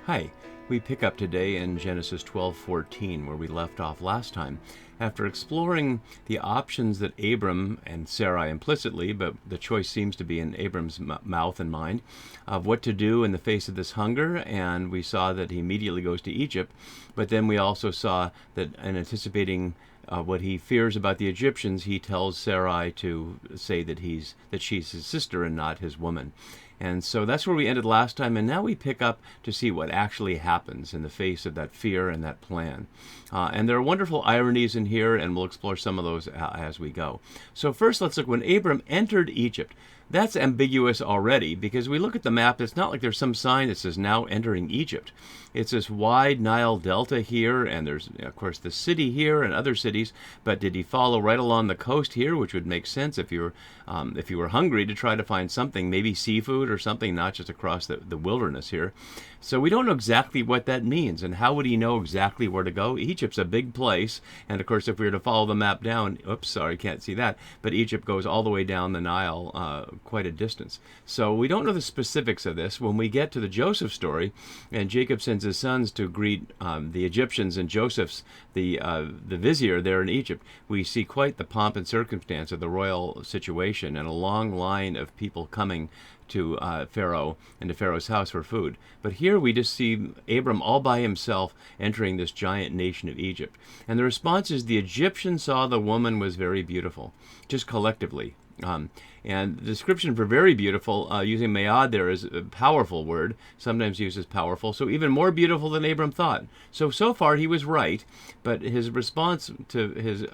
Hi, we pick up today in Genesis 12:14 where we left off last time. After exploring the options that Abram and Sarai implicitly, but the choice seems to be in Abram's mouth and mind, of what to do in the face of this hunger, and we saw that he immediately goes to Egypt, but then we also saw that in anticipating what he fears about the Egyptians, he tells Sarai to say that she's his sister and not his woman. And so that's where we ended last time, and now we pick up to see what actually happens in the face of that fear and that plan. And there are wonderful ironies in here, and we'll explore some of those as we go. So first, let's look when Abram entered Egypt. That's ambiguous already, because we look at the map, it's not like there's some sign that says now entering Egypt. It's this wide Nile Delta here, and there's, of course, the city here and other cities, but did he follow right along the coast here, which would make sense if you were hungry to try to find something, maybe seafood or something, not just across the wilderness here. So we don't know exactly what that means, and how would he know exactly where to go? Egypt's a big place, and of course if we were to follow the map down, oops, sorry, can't see that, but Egypt goes all the way down the Nile quite a distance. So we don't know the specifics of this. When we get to the Joseph story, and Jacob sends his sons to greet the Egyptians and Joseph's the vizier there in Egypt, we see quite the pomp and circumstance of the royal situation and a long line of people coming to Pharaoh and to Pharaoh's house for food. But here we just see Abram all by himself entering this giant nation of Egypt. And the response is the Egyptians saw the woman was very beautiful, just collectively. And the description for very beautiful, using mayad there is a powerful word, sometimes used as powerful, so even more beautiful than Abram thought. So far he was right, but his response to his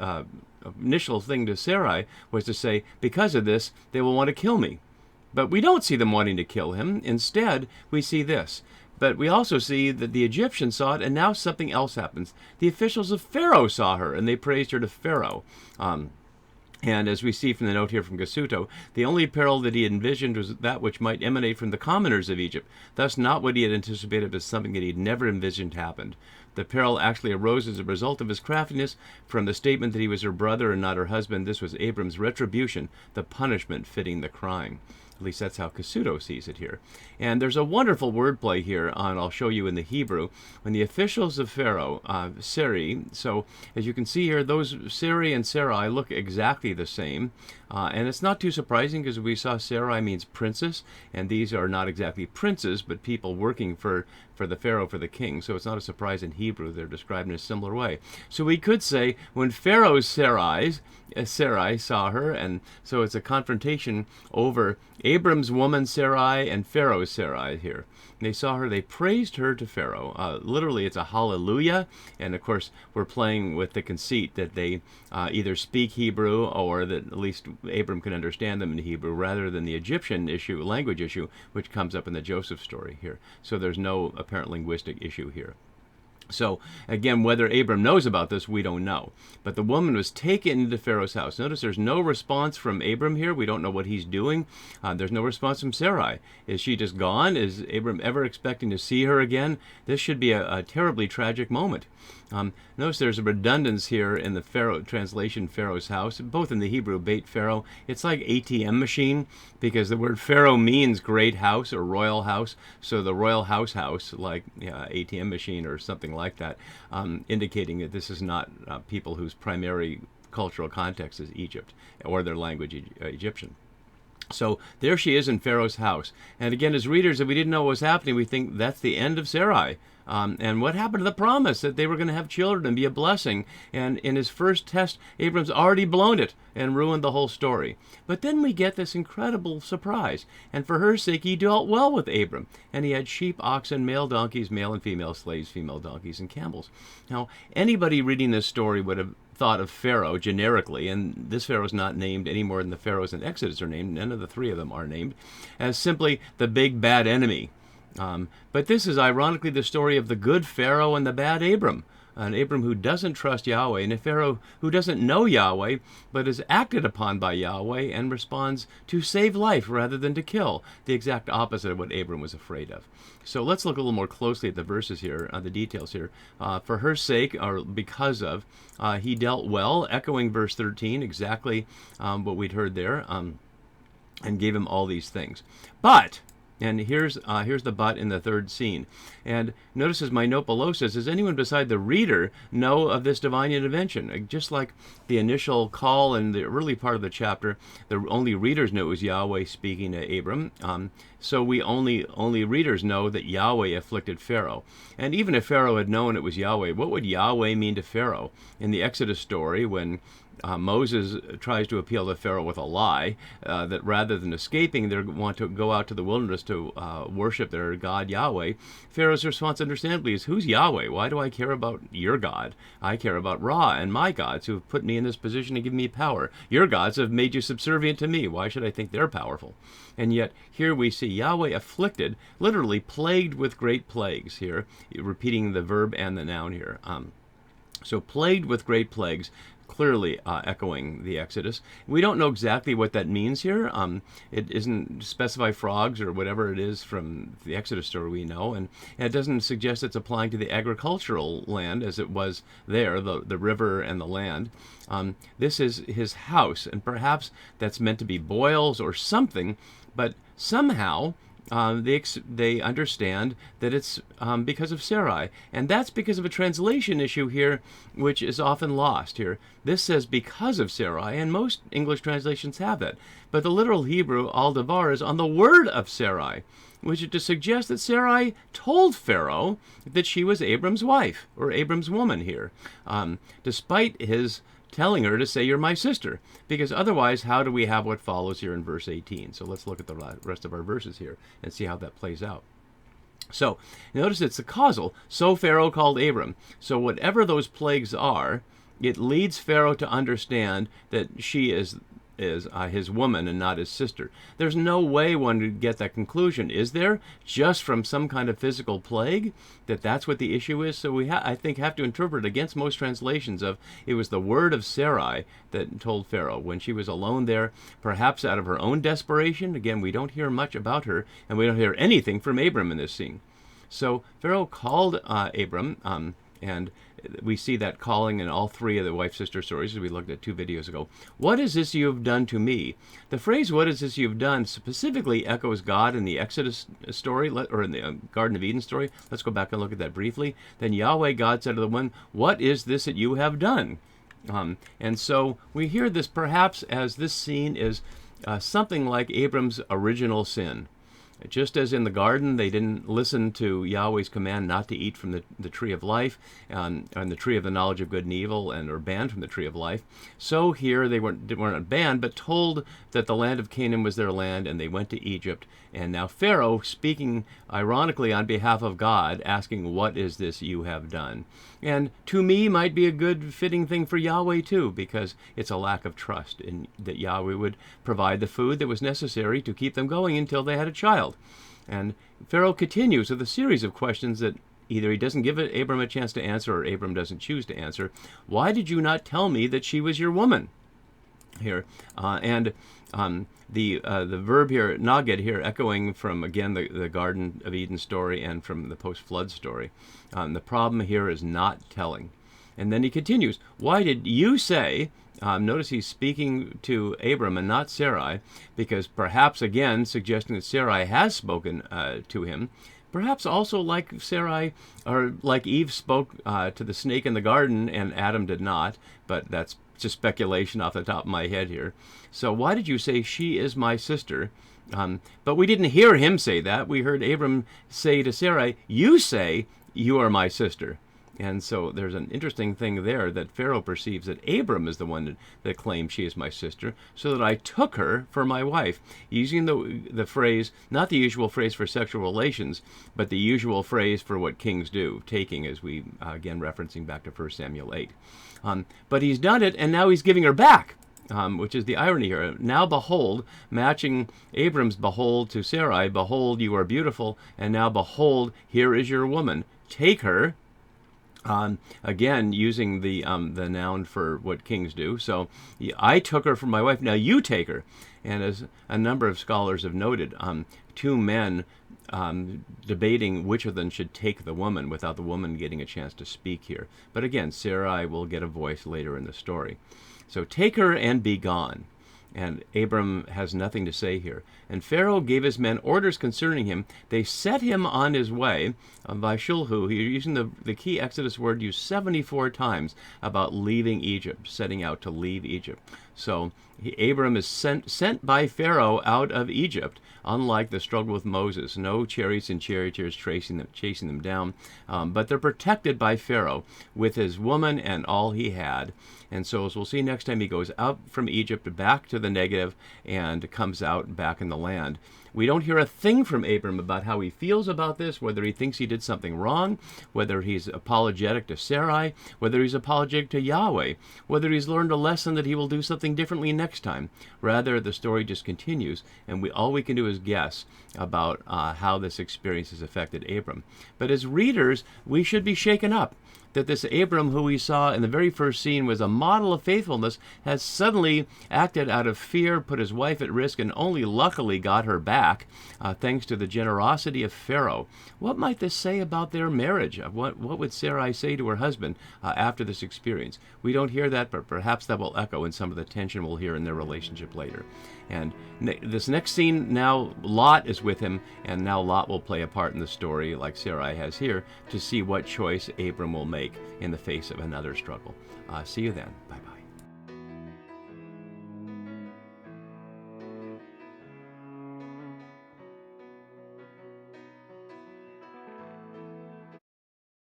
initial thing to Sarai was to say, because of this, they will want to kill me. But we don't see them wanting to kill him. Instead, we see this. But we also see that the Egyptians saw it, and now something else happens. The officials of Pharaoh saw her, and they praised her to Pharaoh. And as we see from the note here from Gasuto, the only peril that he envisioned was that which might emanate from the commoners of Egypt, thus not what he had anticipated, but something that he had never envisioned happened. The peril actually arose as a result of his craftiness from the statement that he was her brother and not her husband. This was Abram's retribution, the punishment fitting the crime. At least that's how Casuto sees it here. And there's a wonderful wordplay here, and I'll show you in the Hebrew. When the officials of Pharaoh, Sarai, so as you can see here, those Sarai and Sarai look exactly the same. And it's not too surprising because we saw Sarai means princess, and these are not exactly princes, but people working for the Pharaoh, for the king. So it's not a surprise in Hebrew they're described in a similar way. So we could say when Pharaoh's Sarai saw her, and so it's a confrontation over Abram's woman Sarai and Pharaoh's Sarai here. They saw her, they praised her to Pharaoh. Literally, it's a hallelujah, and of course, we're playing with the conceit that they either speak Hebrew or that at least Abram can understand them in Hebrew, rather than the Egyptian language issue, which comes up in the Joseph story here. So there's no apparent linguistic issue here. So, again, whether Abram knows about this, we don't know. But the woman was taken into Pharaoh's house. Notice there's no response from Abram here. We don't know what he's doing. There's no response from Sarai. Is she just gone? Is Abram ever expecting to see her again? This should be a terribly tragic moment. Notice there's a redundance here in the Pharaoh translation, Pharaoh's house, both in the Hebrew, Beit Pharaoh. It's like ATM machine, because the word Pharaoh means great house or royal house. So the royal house, like ATM machine or something like that, indicating that this is not people whose primary cultural context is Egypt or their language Egyptian. So there she is in Pharaoh's house. And again, as readers, if we didn't know what was happening, we think that's the end of Sarai. And what happened to the promise that they were going to have children and be a blessing? And in his first test, Abram's already blown it and ruined the whole story. But then we get this incredible surprise. And for her sake, he dealt well with Abram. And he had sheep, oxen, male donkeys, male and female slaves, female donkeys, and camels. Now, anybody reading this story would have thought of Pharaoh generically, and this Pharaoh's not named any more than the Pharaohs in Exodus are named. None of the three of them are named, as simply the big bad enemy. But this is ironically the story of the good Pharaoh and the bad Abram. An Abram who doesn't trust Yahweh, and a Pharaoh who doesn't know Yahweh, but is acted upon by Yahweh and responds to save life rather than to kill, the exact opposite of what Abram was afraid of. So let's look a little more closely at the verses here, the details here. For her sake, or because of, he dealt well, echoing verse 13, exactly what we'd heard there, and gave him all these things. But And here's the but in the third scene. And notice as my note below says, does anyone beside the reader know of this divine intervention? Just like the initial call in the early part of the chapter, the only readers knew it was Yahweh speaking to Abram. So we only readers know that Yahweh afflicted Pharaoh. And even if Pharaoh had known it was Yahweh, what would Yahweh mean to Pharaoh? In the Exodus story, when Moses tries to appeal to Pharaoh with a lie, that rather than escaping, they want to go out to the wilderness to worship their God Yahweh. Pharaoh's response, understandably, is, who's Yahweh? Why do I care about your God? I care about Ra and my gods who have put me in this position to give me power. Your gods have made you subservient to me. Why should I think they're powerful? And yet here we see Yahweh afflicted, literally plagued with great plagues here, repeating the verb and the noun here. So plagued with great plagues, clearly echoing the Exodus. We don't know exactly what that means here. It isn't specify frogs or whatever it is from the Exodus story we know, and it doesn't suggest it's applying to the agricultural land as it was there, the river and the land. This is his house, and perhaps that's meant to be boils or something, but somehow they understand that it's because of Sarai. And that's because of a translation issue here, which is often lost here. This says because of Sarai, and most English translations have that. But the literal Hebrew, al-davar, is on the word of Sarai, which is to suggest that Sarai told Pharaoh that she was Abram's wife, or Abram's woman here, despite his telling her to say, you're my sister, because otherwise how do we have what follows here in verse 18? So let's look at the rest of our verses here and see how that plays out. So notice it's the causal. So Pharaoh called Abram. So whatever those plagues are, it leads Pharaoh to understand that she is his woman and not his sister. There's no way one would get that conclusion, is there? Just from some kind of physical plague, that's what the issue is. So we I think have to interpret against most translations of it was the word of Sarai that told Pharaoh when she was alone there, perhaps out of her own desperation. Again, we don't hear much about her, and we don't hear anything from Abram in this scene. So Pharaoh called Abram, and we see that calling in all three of the wife-sister stories, as we looked at 2 videos ago. What is this you have done to me? The phrase, what is this you have done, specifically echoes God in the Exodus story, or in the Garden of Eden story. Let's go back and look at that briefly. Then Yahweh God said to the woman, what is this that you have done? And so we hear this perhaps as this scene is something like Abram's original sin. Just as in the garden, they didn't listen to Yahweh's command not to eat from the tree of life and the tree of the knowledge of good and evil, and are banned from the tree of life. So here they weren't banned, but told that the land of Canaan was their land, and they went to Egypt. And now Pharaoh, speaking ironically on behalf of God, asking, what is this you have done? And to me might be a good fitting thing for Yahweh too, because it's a lack of trust in that Yahweh would provide the food that was necessary to keep them going until they had a child. And Pharaoh continues with a series of questions that either he doesn't give Abram a chance to answer, or Abram doesn't choose to answer. Why did you not tell me that she was your woman? Here, the verb here, naged here, echoing from, again, the Garden of Eden story and from the post-flood story. The problem here is not telling. And then he continues, why did you say, notice he's speaking to Abram and not Sarai, because perhaps, again, suggesting that Sarai has spoken to him, perhaps also like Sarai, or like Eve spoke to the snake in the garden and Adam did not, but that's just speculation off the top of my head here. So why did you say she is my sister? But we didn't hear him say that. We heard Abram say to Sarai, you say you are my sister. And so there's an interesting thing there that Pharaoh perceives that Abram is the one that claims she is my sister, so that I took her for my wife, using the phrase, not the usual phrase for sexual relations, but the usual phrase for what kings do, taking, as we, again, referencing back to 1 Samuel 8. But he's done it, and now he's giving her back, which is the irony here. Now behold, matching Abram's behold to Sarai, behold, you are beautiful, and now behold, here is your woman. Take her. Again, using the noun for what kings do. So I took her for my wife, now you take her. And as a number of scholars have noted, 2 men debating which of them should take the woman without the woman getting a chance to speak here. But again, Sarai will get a voice later in the story. So take her and be gone. And Abram has nothing to say here. And Pharaoh gave his men orders concerning him. They set him on his way. By Shulhu, he's using the key Exodus word used 74 times about leaving Egypt, setting out to leave Egypt. So Abram is sent by Pharaoh out of Egypt, unlike the struggle with Moses. No chariots and charioteers chasing them down, but they're protected by Pharaoh with his woman and all he had. And so, as we'll see next time, he goes out from Egypt back to the Negev and comes out back in the land. We don't hear a thing from Abram about how he feels about this, whether he thinks he did something wrong, whether he's apologetic to Sarai, whether he's apologetic to Yahweh, whether he's learned a lesson that he will do something differently next time. Rather, the story just continues, and all we can do is guess about how this experience has affected Abram. But as readers, we should be shaken up that this Abram, who we saw in the very first scene was a model of faithfulness, has suddenly acted out of fear, put his wife at risk, and only luckily got her back, thanks to the generosity of Pharaoh. What might this say about their marriage? What would Sarai say to her husband after this experience? We don't hear that, but perhaps that will echo in some of the tension we'll hear in their relationship later. And this next scene, now Lot is with him, and now Lot will play a part in the story, like Sarai has here, to see what choice Abram will make in the face of another struggle. See you then. Bye-bye.